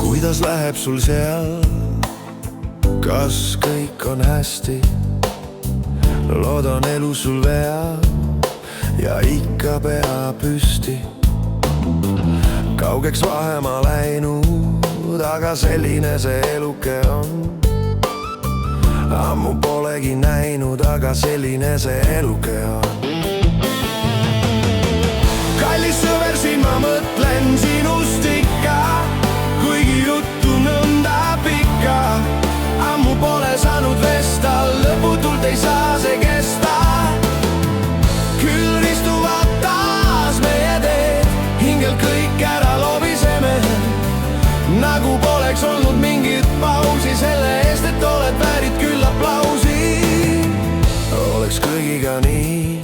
Kuidas läheb sul seal? Kas kõik on hästi? Loodan elu sul veab ja ikka pea püsti. Kaugeks vahemaa läinud, aga selline see eluke on. Ammu polegi näinud, aga selline see eluke on. Kallis sõber, siin ma mõtlen sinust ikka, kuigi juttu nõnda pikka. Ammu pole saanud vesta, lõputult ei saa see kesta. Küll ristuvad taas meie teed, hingel kõik ära lobiseme. Nagu poleks olnud mingit pausi, selle eest, et oled väärid küll aplausi. Oleks kõigiga nii,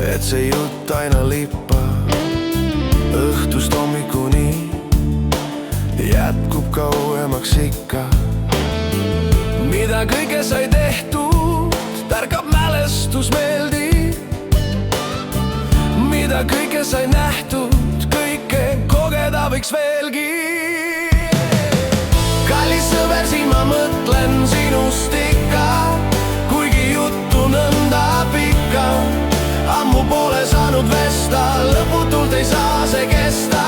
et see jutt aina lippa õhtust hommikuni, jätkub kauemaks ikka. Mida kõike sai tehtud, tärkab mälestus meeldi. Mida kõike sai nähtud, kõike kogeda võiks veelgi. Kallis sõber, siin ma mõtlen sinust ikka, kuigi juttu nõnda pikka. Ammu pole saanud vesta, lõputult ei saa see kesta.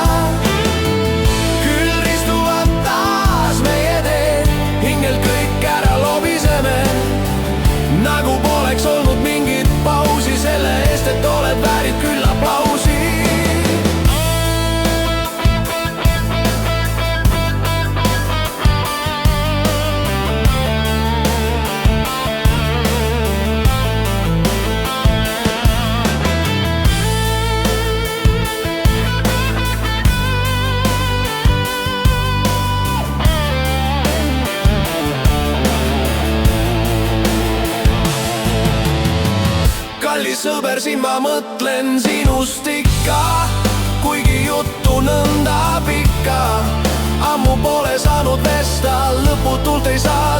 Küll ristuvad taas meie teed, hingel kõik ära lobiseme. Nagu poleks olnud mingit pausi, selle eest, et oled väärid küll aplausi. Kallis sõber, siin ma mõtlen sinust ikka, kuigi juttu nõnda pikka. Ammu pole saanud vesta, lõputult ei saa